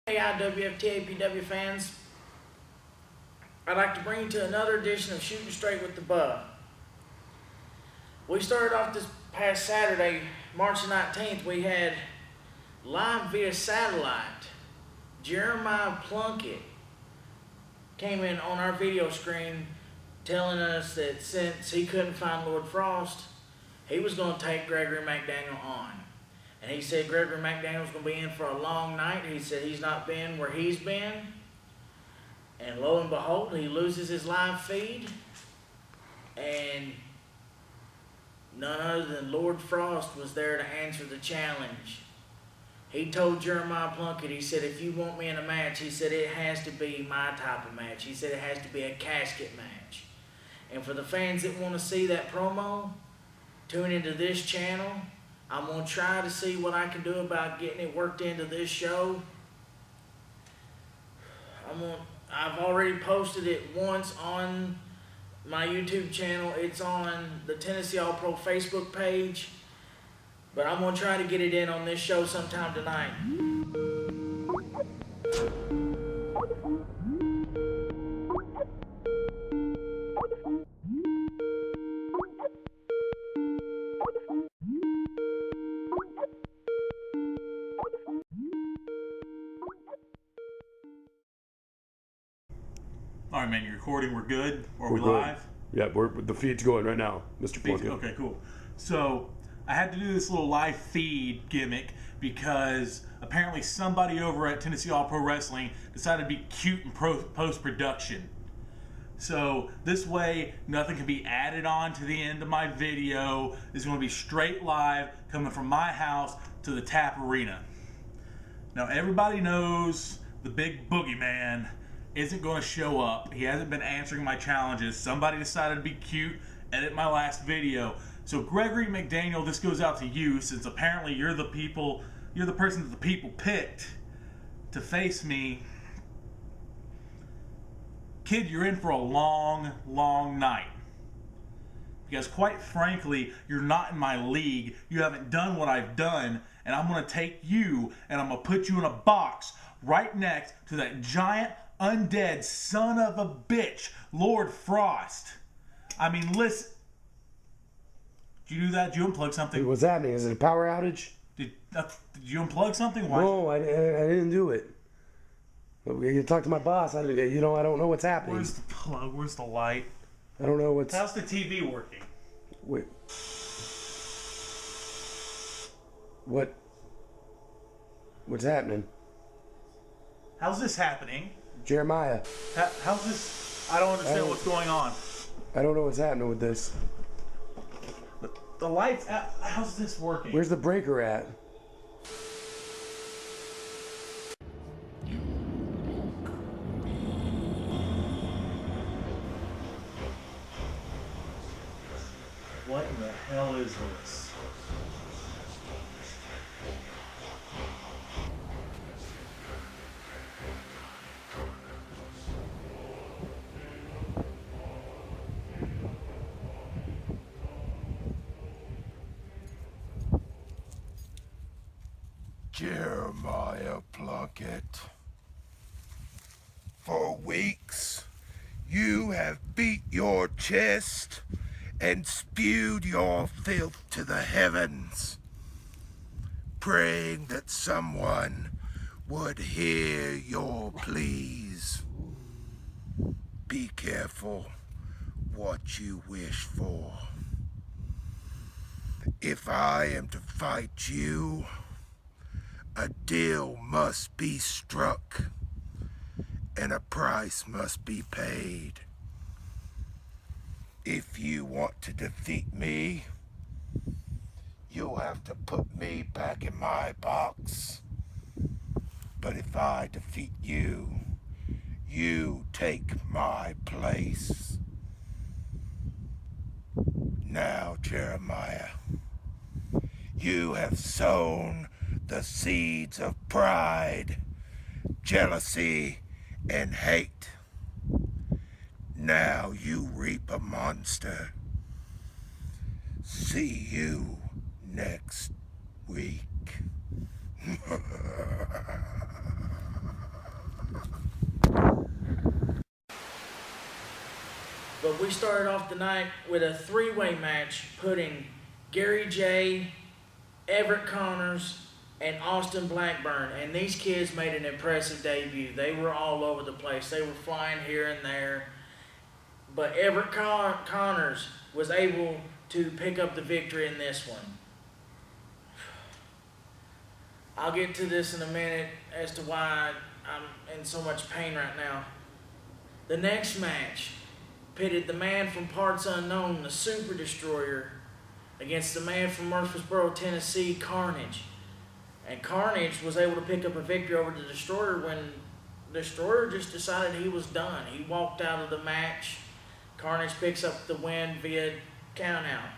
AIWF TAPW fans, I'd like to bring you to another edition of Shooting Straight with the Buff. We started off this past Saturday, March 19th, we had live via satellite. Jeremiah Plunkett came in on our video screen telling us that since he couldn't find Lord Frost, he was going to take Gregory McDaniel on. And he said Gregory McDaniel's going to be in for a long night. He said he's not been where he's been. And lo and behold, he loses his live feed. And none other than Lord Frost was there to answer the challenge. He told Jeremiah Plunkett, he said, if you want me in a match, he said, it has to be my type of match. He said it has to be a casket match. And for the fans that want to see that promo, tune into this channel. I'm going to try to see what I can do about getting it worked into this show. I've already posted it once on my YouTube channel. It's on the Tennessee All-Pro Facebook page. But I'm going to try to get it in on this show sometime tonight. All right, man, you're recording. We're good? Or are we We're good. live? Yeah, the feed's going right now, Mr. Plunkett. Okay, cool. So I had to do this little live feed gimmick because apparently somebody over at Tennessee All-Pro Wrestling decided to be cute in post-production. So this way, nothing can be added on to the end of my video. It's going to be straight live coming from my house to the Tap Arena. Now, everybody knows the big boogeyman isn't going to show up. He hasn't been answering my challenges. Somebody decided to be cute, edit my last video. So Gregory McDaniel, this goes out to you, since apparently you're the person that the people picked to face me. Kid, you're in for a long, long night. Because quite frankly, you're not in my league. You haven't done what I've done, and I'm going to take you and I'm going to put you in a box right next to that giant undead son of a bitch, Lord Frost. I mean, listen. Did you do that? Did you unplug something? What's happening? Is it a power outage? Did you unplug something? Why? No, I didn't do it. You talk to my boss. I don't know what's happening. Where's the plug? Where's the light? I don't know what's... How's the TV working? Wait. What's happening? How's this happening? Jeremiah. How's this? I don't understand what's going on. I don't know what's happening with this. The lights, how's this working? Where's the breaker at? What in the hell is this? Jeremiah Plunkett. For weeks, you have beat your chest and spewed your filth to the heavens, praying that someone would hear your pleas. Be careful what you wish for. If I am to fight you, a deal must be struck, and a price must be paid. If you want to defeat me, you'll have to put me back in my box. But if I defeat you, you take my place. Now, Jeremiah, you have sown the seeds of pride, jealousy, and hate. Now you reap a monster. See you next week. But we started off the night with a three-way match, putting Gary J., Everett Connors, and Austin Blackburn. And these kids made an impressive debut. They were all over the place. They were flying here and there. But Everett Connors was able to pick up the victory in this one. I'll get to this in a minute as to why I'm in so much pain right now. The next match pitted the man from parts unknown, the Super Destroyer, against the man from Murfreesboro, Tennessee, Carnage. And Carnage was able to pick up a victory over the Destroyer when the Destroyer just decided he was done. He walked out of the match. Carnage picks up the win via countout.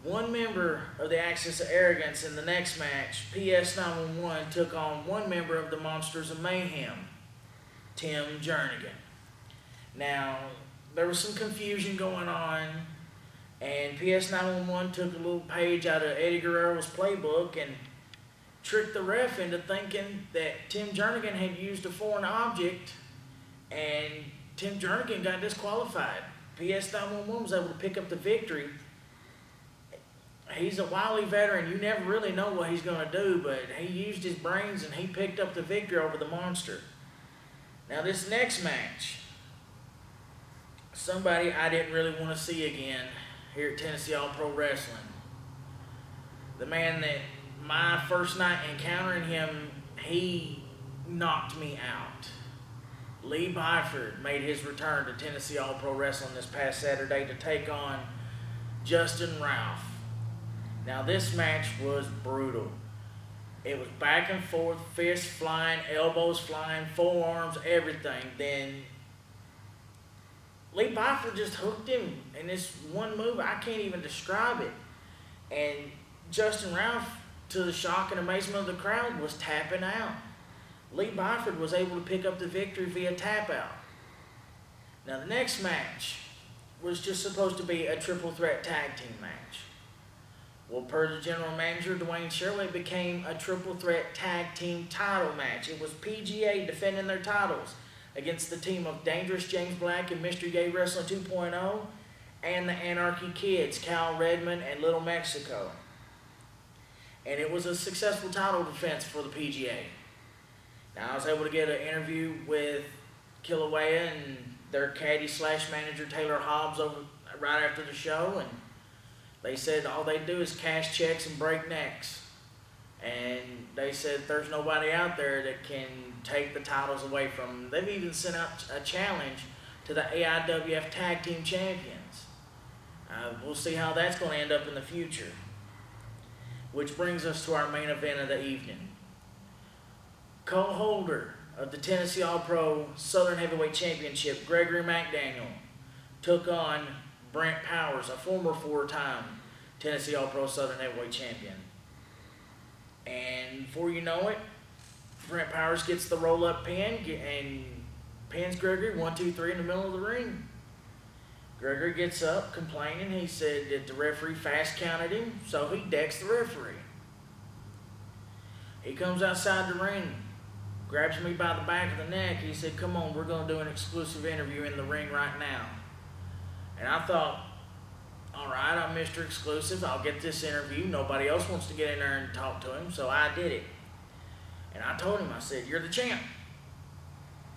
One member of the Axis of Arrogance in the next match, PS 911, took on one member of the Monsters of Mayhem, Tim Jernigan. Now, there was some confusion going on, and PS 911 took a little page out of Eddie Guerrero's playbook and tricked the ref into thinking that Tim Jernigan had used a foreign object, and Tim Jernigan got disqualified. PS 911 was able to pick up the victory. He's a wily veteran. You never really know what he's going to do, but he used his brains and he picked up the victory over the monster. Now this next match, somebody I didn't really want to see again here at Tennessee All Pro Wrestling. The man that my first night encountering him, he knocked me out. Lee Byford made his return to Tennessee All Pro Wrestling this past Saturday to take on Justin Ralph. Now this match was brutal. It was back and forth, fists flying, elbows flying, forearms, everything. Then Lee Byford just hooked him in this one move. I can't even describe it. And Justin Ralph, to the shock and amazement of the crowd, was tapping out. Lee Byford was able to pick up the victory via tap out. Now the next match was just supposed to be a triple threat tag team match. Well, per the general manager, Dwayne Sherrill, it became a triple threat tag team title match. It was PGA defending their titles against the team of Dangerous James Black and Mr. Gay Wrestling 2.0 and the Anarchy Kids, Cal Redmond and Little Mexico. And it was a successful title defense for the PGA. Now, I was able to get an interview with Kilauea and their caddy / manager Taylor Hobbs over right after the show, and they said all they do is cash checks and break necks. And they said there's nobody out there that can take the titles away from them. They've even sent out a challenge to the AIWF Tag Team Champions. We'll see how that's going to end up in the future. Which brings us to our main event of the evening. Co-holder of the Tennessee All-Pro Southern Heavyweight Championship, Gregory McDaniel, took on Brent Powers, a former 4-time Tennessee All-Pro Southern Heavyweight Champion. And before you know it, Brent Powers gets the roll-up pin and pins Gregory 1, 2, 3 in the middle of the ring. Gregory gets up complaining. He said that the referee fast counted him, so he decks the referee. He comes outside the ring, grabs me by the back of the neck. He said, "Come on, we're going to do an exclusive interview in the ring right now." And I thought, all right, I'm Mr. Exclusive. I'll get this interview. Nobody else wants to get in there and talk to him, so I did it. And I told him, I said, "You're the champ."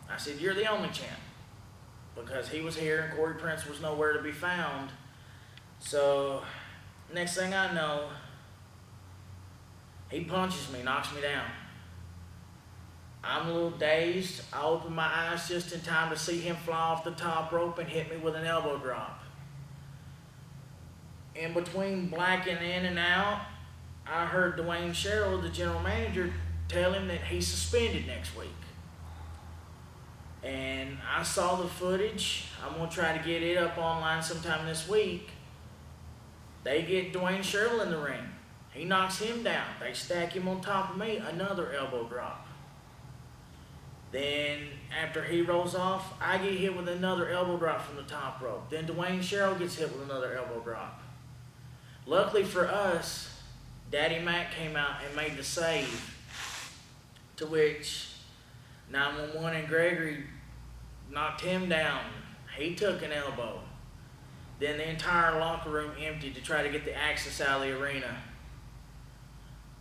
I said, "You're the only champ." Because he was here and Corey Prince was nowhere to be found. So, next thing I know, he punches me, knocks me down. I'm a little dazed. I open my eyes just in time to see him fly off the top rope and hit me with an elbow drop. In between blacking in and out, I heard Dwayne Sherrill, the general manager, tell him that he's suspended next week. And I saw the footage. I'm going to try to get it up online sometime this week. They get Dwayne Sherrill in the ring. He knocks him down. They stack him on top of me, another elbow drop. Then, after he rolls off, I get hit with another elbow drop from the top rope. Then Dwayne Sherrill gets hit with another elbow drop. Luckily for us, Daddy Mac came out and made the save, to which 911 and Gregory knocked him down. He took an elbow. Then the entire locker room emptied to try to get the access out of the arena.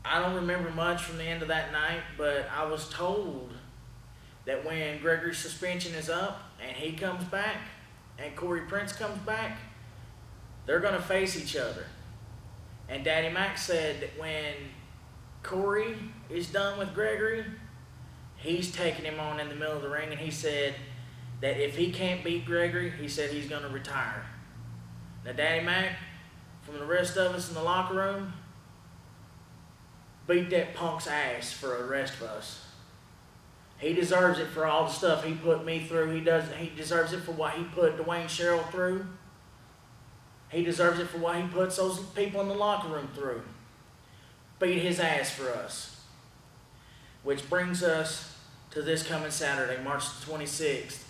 I don't remember much from the end of that night, but I was told that when Gregory's suspension is up and he comes back and Corey Prince comes back, they're going to face each other. And Daddy Mac said that when Corey is done with Gregory, he's taking him on in the middle of the ring, and he said that if he can't beat Gregory, he said he's going to retire. Now, Daddy Mac, from the rest of us in the locker room, beat that punk's ass for the rest of us. He deserves it for all the stuff he put me through. He deserves it for what he put Dwayne Sherrill through. He deserves it for what he puts those people in the locker room through. Beat his ass for us. Which brings us to this coming Saturday, March the 26th.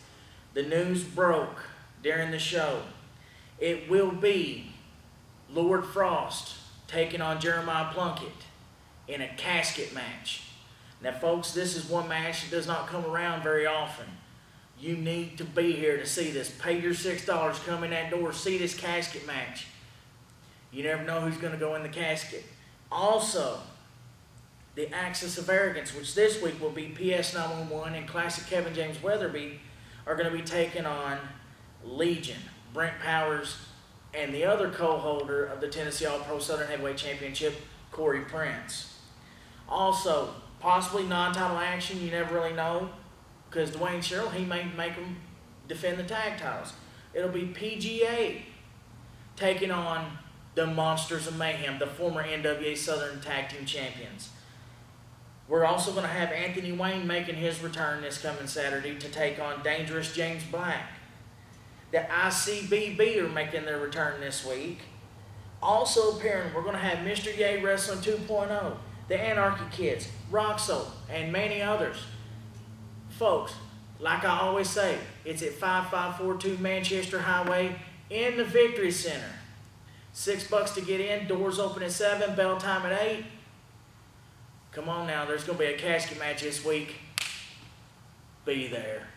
The news broke during the show. It will be Lord Frost taking on Jeremiah Plunkett in a casket match. Now, folks, this is one match that does not come around very often. You need to be here to see this. Pay your $6, come in that door, see this casket match. You never know who's going to go in the casket. Also, the Axis of Arrogance, which this week will be PS 911 and Classic Kevin James Weatherby, are going to be taking on Legion, Brent Powers, and the other co-holder of the Tennessee All-Pro Southern Heavyweight Championship, Corey Prince. Also, possibly non-title action, you never really know, because Dwayne Sherrill, he may make them defend the tag titles. It'll be PGA taking on the Monsters of Mayhem, the former NWA Southern Tag Team Champions. We're also going to have Anthony Wayne making his return this coming Saturday to take on Dangerous James Black. The ICBB are making their return this week. Also appearing, we're going to have Mr. Ye Wrestling 2.0, the Anarchy Kids, Roxo, and many others. Folks, like I always say, it's at 5542 Manchester Highway in the Victory Center. $6 to get in, doors open at 7, bell time at 8. Come on now, there's going to be a casket match this week. Be there.